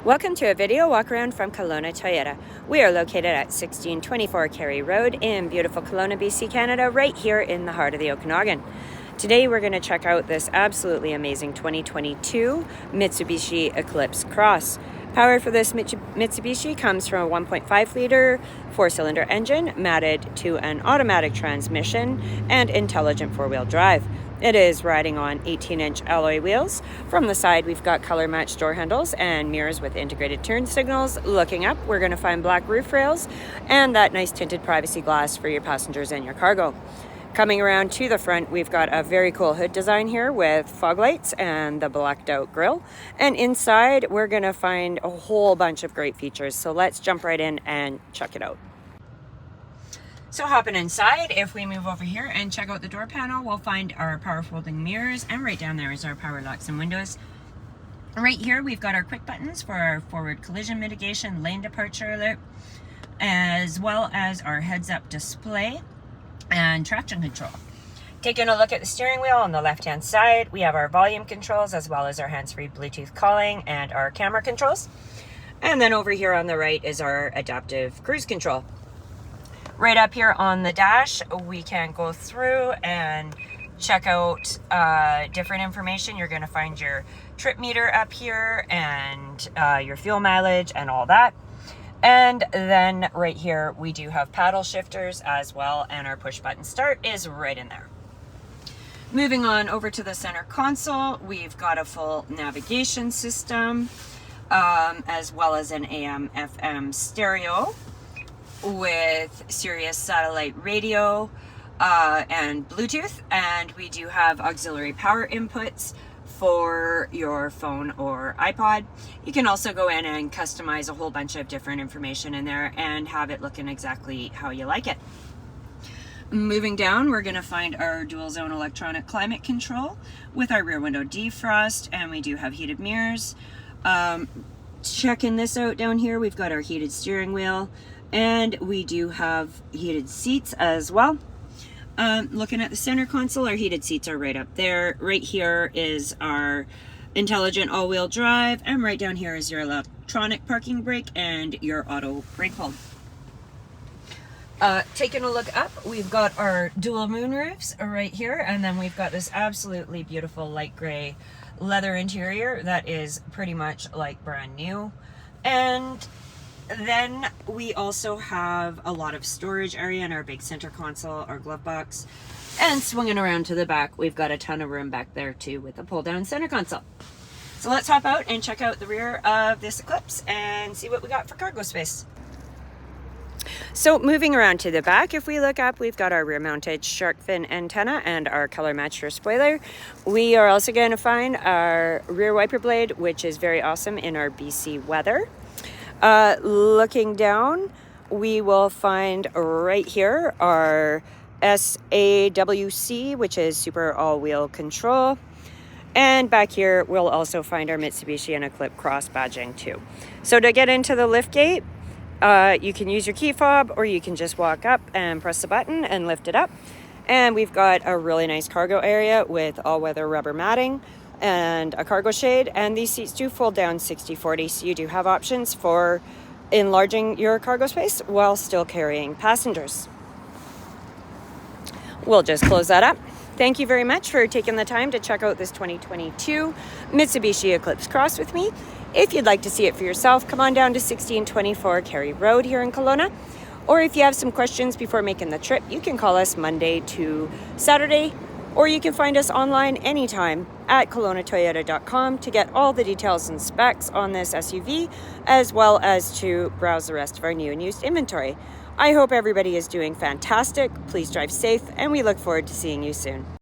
Welcome to a video walk around from Kelowna Toyota. We are located at 1624 Carey Road in beautiful Kelowna, BC, Canada, right here in the heart of the Okanagan. Today we're going to check out this absolutely amazing 2022 Mitsubishi Eclipse Cross. Power for this Mitsubishi comes from a 1.5 liter 4-cylinder engine matted to an automatic transmission and intelligent 4-wheel drive. It is riding on 18-inch alloy wheels. From the side, we've got color-matched door handles and mirrors with integrated turn signals. Looking up, we're going to find black roof rails and that nice tinted privacy glass for your passengers and your cargo. Coming around to the front, we've got a very cool hood design here with fog lights and the blacked out grille. And inside, we're going to find a whole bunch of great features. So let's jump right in and check it out. So hopping inside, if we move over here and check out the door panel, we'll find our power folding mirrors, and right down there is our power locks and windows. Right here, we've got our quick buttons for our forward collision mitigation, lane departure alert, as well as our heads-up display and traction control. Taking a look at the steering wheel on the left-hand side, we have our volume controls as well as our hands-free Bluetooth calling and our camera controls. And then over here on the right is our adaptive cruise control. Right up here on the dash, we can go through and check out different information. You're going to find your trip meter up here and your fuel mileage and all that. And then right here, we do have paddle shifters as well, and our push button start is right in there. Moving on over to the center console, we've got a full navigation system, as well as an AM/FM stereo with Sirius satellite radio and Bluetooth, and we do have auxiliary power inputs for your phone or iPod. You can also go in and customize a whole bunch of different information in there and have it looking exactly how you like it. Moving down, we're going to find our dual zone electronic climate control with our rear window defrost, and we do have heated mirrors. Checking this out down here, we've got our heated steering wheel, and we do have heated seats as well. Looking at the center console, our heated seats are right up there. Right here is our intelligent all-wheel drive, and right down here is your electronic parking brake and your auto brake hold. Taking a look up, we've got our dual moonroofs right here, and then we've got this absolutely beautiful light gray leather interior that is pretty much like brand new. And then we also have a lot of storage area in our big center console, our glove box, and swinging around to the back, we've got a ton of room back there too with a pull down center console. So let's hop out and check out the rear of this Eclipse and see what we got for cargo space. So moving around to the back, if we look up, we've got our rear mounted shark fin antenna and our color matched rear spoiler. We are also going to find our rear wiper blade, which is very awesome in our BC weather. Looking down, we will find right here our SAWC, which is super all-wheel control. And back here, we'll also find our Mitsubishi and Eclipse Cross badging too. So to get into the lift gate, you can use your key fob, or you can just walk up and press the button and lift it up. And we've got a really nice cargo area with all-weather rubber matting and a cargo shade, and these seats do fold down 60/40, so you do have options for enlarging your cargo space while still carrying passengers. We'll just close that up. Thank you very much for taking the time to check out this 2022 Mitsubishi Eclipse Cross with me. If you'd like to see it for yourself, come on down to 1624 Carey Road here in Kelowna. Or if you have some questions before making the trip, you can call us Monday to Saturday, or you can find us online anytime at KelownaToyota.com to get all the details and specs on this SUV, as well as to browse the rest of our new and used inventory. I hope everybody is doing fantastic. Please drive safe, and we look forward to seeing you soon.